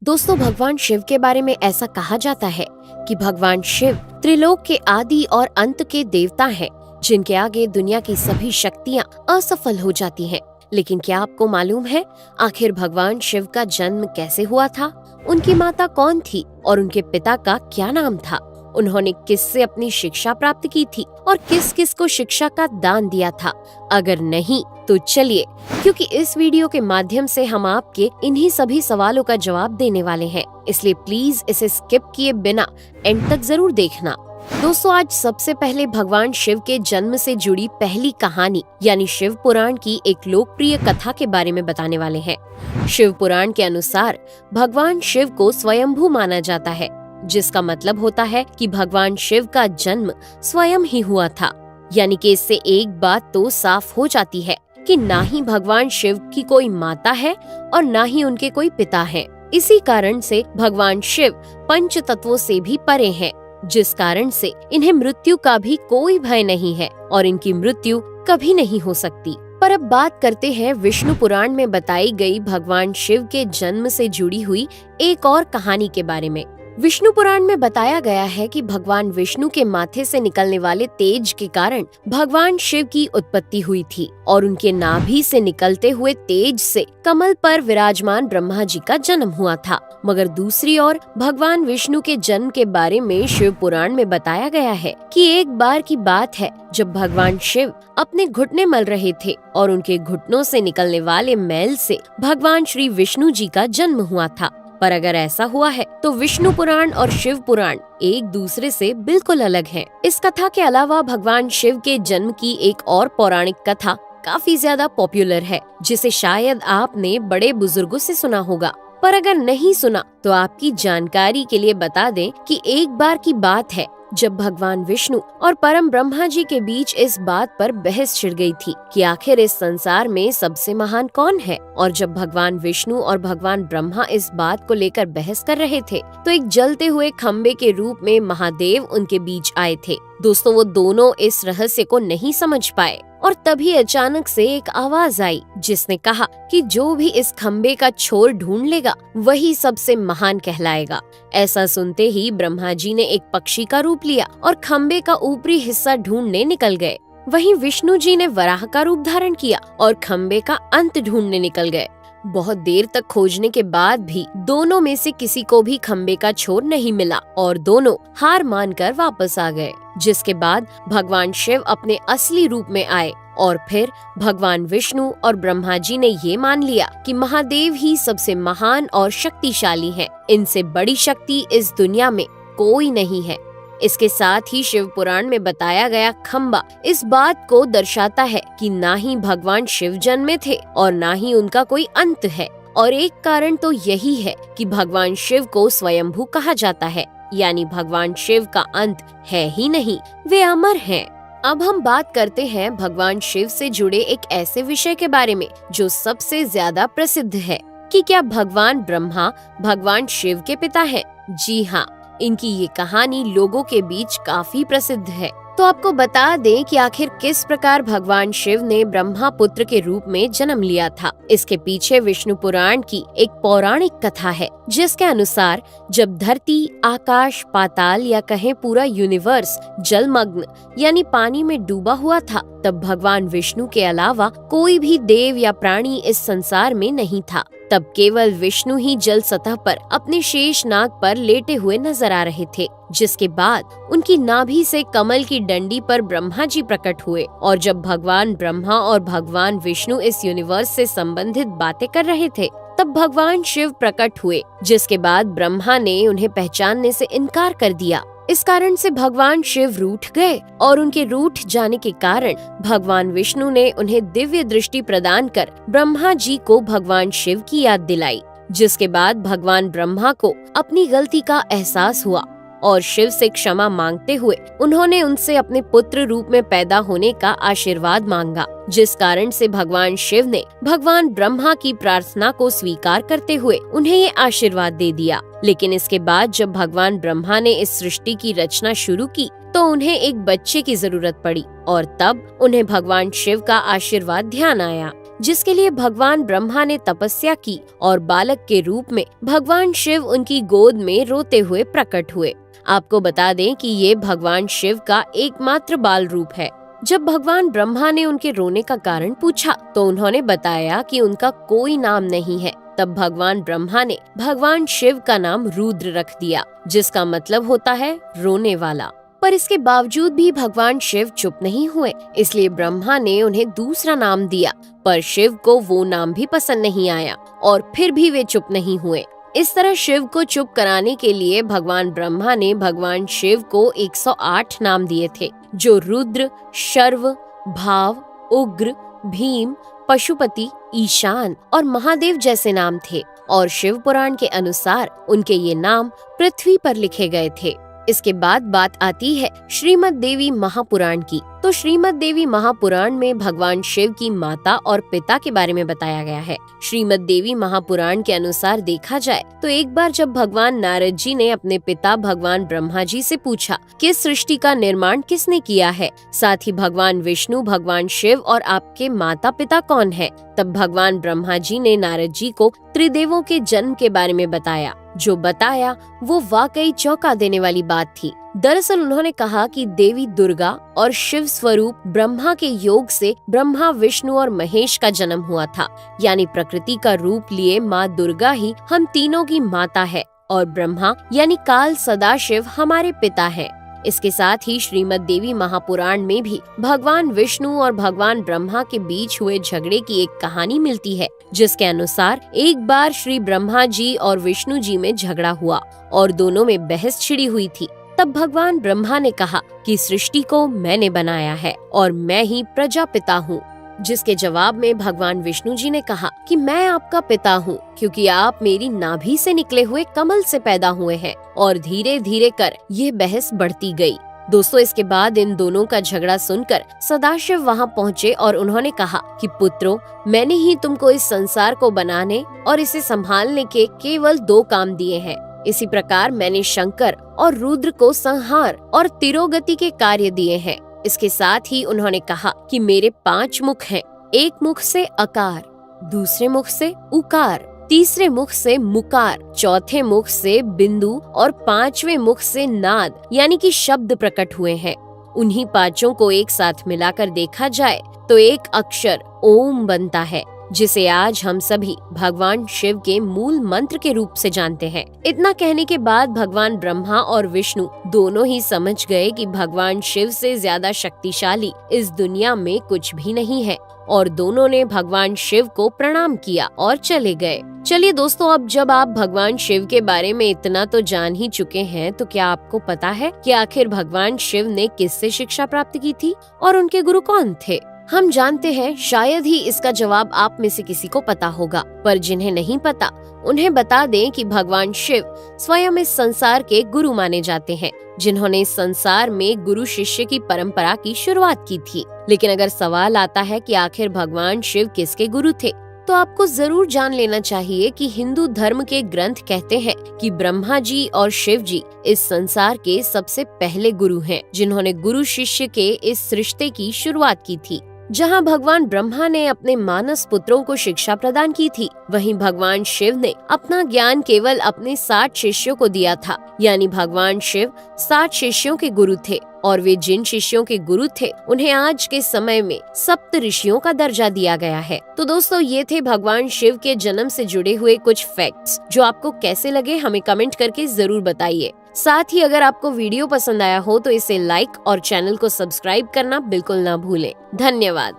दोस्तों, भगवान शिव के बारे में ऐसा कहा जाता है कि भगवान शिव त्रिलोक के आदि और अंत के देवता हैं, जिनके आगे दुनिया की सभी शक्तियाँ असफल हो जाती हैं। लेकिन क्या आपको मालूम है आखिर भगवान शिव का जन्म कैसे हुआ था? उनकी माता कौन थी और उनके पिता का क्या नाम था? उन्होंने किससे अपनी शिक्षा प्राप्त की थी और किस किस को शिक्षा का दान दिया था? अगर नहीं तो चलिए, क्योंकि इस वीडियो के माध्यम से हम आपके इन्हीं सभी सवालों का जवाब देने वाले हैं, इसलिए प्लीज इसे स्किप किए बिना एंड तक जरूर देखना। दोस्तों, आज सबसे पहले भगवान शिव के जन्म से जुड़ी पहली कहानी यानी शिव पुराण की एक लोकप्रिय कथा के बारे में बताने वाले हैं। शिव पुराण के अनुसार भगवान शिव को स्वयंभू माना जाता है, जिसका मतलब होता है कि भगवान शिव का जन्म स्वयं ही हुआ था। यानी कि इससे एक बात तो साफ हो जाती है कि ना ही भगवान शिव की कोई माता है और ना ही उनके कोई पिता हैं। इसी कारण से भगवान शिव पंच तत्वों से भी परे हैं, जिस कारण से इन्हें मृत्यु का भी कोई भय नहीं है और इनकी मृत्यु कभी नहीं हो सकती। पर अब बात करते हैं विष्णु पुराण में बताई गई भगवान शिव के जन्म से जुड़ी हुई एक और कहानी के बारे में। विष्णु पुराण में बताया गया है कि भगवान विष्णु के माथे से निकलने वाले तेज के कारण भगवान शिव की उत्पत्ति हुई थी और उनके नाभि से निकलते हुए तेज से कमल पर विराजमान ब्रह्मा जी का जन्म हुआ था। मगर दूसरी ओर भगवान विष्णु के जन्म के बारे में शिव पुराण में बताया गया है कि एक बार की बात है जब भगवान शिव अपने घुटने मल रहे थे और उनके घुटनों से निकलने वाले मैल से भगवान श्री विष्णु जी का जन्म हुआ था। पर अगर ऐसा हुआ है तो विष्णु पुराण और शिव पुराण एक दूसरे से बिल्कुल अलग हैं। इस कथा के अलावा भगवान शिव के जन्म की एक और पौराणिक कथा काफी ज्यादा पॉपुलर है, जिसे शायद आपने बड़े बुजुर्गों से सुना होगा। पर अगर नहीं सुना तो आपकी जानकारी के लिए बता दें कि एक बार की बात है जब भगवान विष्णु और परम ब्रह्मा जी के बीच इस बात पर बहस छिड़ गई थी कि आखिर इस संसार में सबसे महान कौन है। और जब भगवान विष्णु और भगवान ब्रह्मा इस बात को लेकर बहस कर रहे थे तो एक जलते हुए खम्बे के रूप में महादेव उनके बीच आए थे। दोस्तों, वो दोनों इस रहस्य को नहीं समझ पाए और तभी अचानक से एक आवाज आई जिसने कहा कि जो भी इस खम्बे का छोर ढूंढ लेगा वही सबसे महान कहलाएगा। ऐसा सुनते ही ब्रह्मा जी ने एक पक्षी का रूप लिया और खम्बे का ऊपरी हिस्सा ढूंढने निकल गए। वहीं विष्णु जी ने वराह का रूप धारण किया और खम्बे का अंत ढूंढने निकल गए। बहुत देर तक खोजने के बाद भी दोनों में से किसी को भी खम्बे का छोर नहीं मिला और दोनों हार मानकर वापस आ गए। जिसके बाद भगवान शिव अपने असली रूप में आए और फिर भगवान विष्णु और ब्रह्मा जी ने ये मान लिया कि महादेव ही सबसे महान और शक्तिशाली हैं। इनसे बड़ी शक्ति इस दुनिया में कोई नहीं है। इसके साथ ही शिव पुराण में बताया गया खम्बा इस बात को दर्शाता है कि ना ही भगवान शिव जन्मे थे और ना ही उनका कोई अंत है। और एक कारण तो यही है कि भगवान शिव को स्वयंभू कहा जाता है, यानी भगवान शिव का अंत है ही नहीं, वे अमर हैं। अब हम बात करते हैं भगवान शिव से जुड़े एक ऐसे विषय के बारे में जो सबसे ज्यादा प्रसिद्ध है कि क्या भगवान ब्रह्मा भगवान शिव के पिता हैं? जी हाँ, इनकी ये कहानी लोगों के बीच काफी प्रसिद्ध है। तो आपको बता दें कि आखिर किस प्रकार भगवान शिव ने ब्रह्मा पुत्र के रूप में जन्म लिया था। इसके पीछे विष्णु पुराण की एक पौराणिक कथा है, जिसके अनुसार जब धरती, आकाश, पाताल या कहें पूरा यूनिवर्स जलमग्न यानी पानी में डूबा हुआ था, तब भगवान विष्णु के अलावा कोई भी देव या प्राणी इस संसार में नहीं था। तब केवल विष्णु ही जल सतह पर अपने शेष नाग पर लेटे हुए नजर आ रहे थे। जिसके बाद उनकी नाभि से कमल की डंडी पर ब्रह्मा जी प्रकट हुए और जब भगवान ब्रह्मा और भगवान विष्णु इस यूनिवर्स से संबंधित बातें कर रहे थे तब भगवान शिव प्रकट हुए, जिसके बाद ब्रह्मा ने उन्हें पहचानने से इनकार कर दिया। इस कारण से भगवान शिव रूठ गए और उनके रूठ जाने के कारण भगवान विष्णु ने उन्हें दिव्य दृष्टि प्रदान कर ब्रह्मा जी को भगवान शिव की याद दिलाई। जिसके बाद भगवान ब्रह्मा को अपनी गलती का एहसास हुआ और शिव से क्षमा मांगते हुए उन्होंने उनसे अपने पुत्र रूप में पैदा होने का आशीर्वाद मांगा। जिस कारण से भगवान शिव ने भगवान ब्रह्मा की प्रार्थना को स्वीकार करते हुए उन्हें ये आशीर्वाद दे दिया। लेकिन इसके बाद जब भगवान ब्रह्मा ने इस सृष्टि की रचना शुरू की तो उन्हें एक बच्चे की जरूरत पड़ी और तब उन्हें भगवान शिव का आशीर्वाद ध्यान आया। जिसके लिए भगवान ब्रह्मा ने तपस्या की और बालक के रूप में भगवान शिव उनकी गोद में रोते हुए प्रकट हुए। आपको बता दें कि ये भगवान शिव का एकमात्र बाल रूप है। जब भगवान ब्रह्मा ने उनके रोने का कारण पूछा तो उन्होंने बताया कि उनका कोई नाम नहीं है। तब भगवान ब्रह्मा ने भगवान शिव का नाम रुद्र रख दिया, जिसका मतलब होता है रोने वाला। पर इसके बावजूद भी भगवान शिव चुप नहीं हुए, इसलिए ब्रह्मा ने उन्हें दूसरा नाम दिया। पर शिव को वो नाम भी पसंद नहीं आया और फिर भी वे चुप नहीं हुए। इस तरह शिव को चुप कराने के लिए भगवान ब्रह्मा ने भगवान शिव को 108 नाम दिए थे, जो रुद्र, शर्व, भाव, उग्र, भीम, पशुपति, ईशान और महादेव जैसे नाम थे। और शिव पुराण के अनुसार उनके ये नाम पृथ्वी पर लिखे गए थे। इसके बाद बात आती है श्रीमद् देवी महापुराण की। तो श्रीमद् देवी महापुराण में भगवान शिव की माता और पिता के बारे में बताया गया है। श्रीमद् देवी महापुराण के अनुसार देखा जाए तो एक बार जब भगवान नारद जी ने अपने पिता भगवान ब्रह्मा जी से पूछा कि सृष्टि का निर्माण किसने किया है, साथ ही भगवान विष्णु, भगवान शिव और आपके माता पिता कौन है, तब भगवान ब्रह्मा जी ने नारद जी को त्रिदेवों के जन्म के बारे में बताया। जो बताया वो वाकई चौंका देने वाली बात थी। दरअसल उन्होंने कहा कि देवी दुर्गा और शिव स्वरूप ब्रह्मा के योग से ब्रह्मा, विष्णु और महेश का जन्म हुआ था। यानी प्रकृति का रूप लिए माँ दुर्गा ही हम तीनों की माता है और ब्रह्मा यानी काल सदाशिव हमारे पिता है। इसके साथ ही श्रीमद् देवी महापुराण में भी भगवान विष्णु और भगवान ब्रह्मा के बीच हुए झगड़े की एक कहानी मिलती है, जिसके अनुसार एक बार श्री ब्रह्मा जी और विष्णु जी में झगड़ा हुआ और दोनों में बहस छिड़ी हुई थी। तब भगवान ब्रह्मा ने कहा कि सृष्टि को मैंने बनाया है और मैं ही प्रजापिता हूँ, जिसके जवाब में भगवान विष्णु जी ने कहा कि मैं आपका पिता हूँ, क्योंकि आप मेरी नाभि से निकले हुए कमल से पैदा हुए हैं। और धीरे धीरे कर ये बहस बढ़ती गई। दोस्तों, इसके बाद इन दोनों का झगड़ा सुनकर सदाशिव वहाँ पहुँचे और उन्होंने कहा कि पुत्रों, मैंने ही तुमको इस संसार को बनाने और इसे संभालने के केवल 2 काम दिए हैं। इसी प्रकार मैंने शंकर और रुद्र को संहार और तिरोगति के कार्य दिए हैं। इसके साथ ही उन्होंने कहा कि मेरे 5 मुख हैं। एक मुख से अकार, दूसरे मुख से उकार, तीसरे मुख से मुकार, चौथे मुख से बिंदु और 5वें मुख से नाद यानी कि शब्द प्रकट हुए हैं। उन्हीं 5 को एक साथ मिलाकर देखा जाए तो एक अक्षर ओम बनता है, जिसे आज हम सभी भगवान शिव के मूल मंत्र के रूप से जानते हैं। इतना कहने के बाद भगवान ब्रह्मा और विष्णु दोनों ही समझ गए कि भगवान शिव से ज्यादा शक्तिशाली इस दुनिया में कुछ भी नहीं है और दोनों ने भगवान शिव को प्रणाम किया और चले गए। चलिए दोस्तों, अब जब आप भगवान शिव के बारे में इतना तो जान ही चुके हैं, तो क्या आपको पता है कि आखिर भगवान शिव ने किससे शिक्षा प्राप्त की थी और उनके गुरु कौन थे? हम जानते हैं, शायद ही इसका जवाब आप में से किसी को पता होगा, पर जिन्हें नहीं पता उन्हें बता दें कि भगवान शिव स्वयं इस संसार के गुरु माने जाते हैं, जिन्होंने इस संसार में गुरु शिष्य की परंपरा की शुरुआत की थी। लेकिन अगर सवाल आता है कि आखिर भगवान शिव किसके गुरु थे, तो आपको जरूर जान लेना चाहिए कि हिंदू धर्म के ग्रंथ कहते हैं कि ब्रह्मा जी और शिव जी इस संसार के सबसे पहले गुरु हैं, जिन्होंने गुरु शिष्य के इस रिश्ते की शुरुआत की थी। जहां भगवान ब्रह्मा ने अपने मानस पुत्रों को शिक्षा प्रदान की थी, वहीं भगवान शिव ने अपना ज्ञान केवल अपने 60 शिष्यों को दिया था। यानी भगवान शिव 60 शिष्यों के गुरु थे और वे जिन शिष्यों के गुरु थे उन्हें आज के समय में सप्त ऋषियों का दर्जा दिया गया है। तो दोस्तों, ये थे भगवान शिव के जन्म से जुड़े हुए कुछ फैक्ट्स, जो आपको कैसे लगे हमें कमेंट करके जरूर बताइए। साथ ही अगर आपको वीडियो पसंद आया हो तो इसे लाइक और चैनल को सब्सक्राइब करना बिल्कुल ना भूलें। धन्यवाद।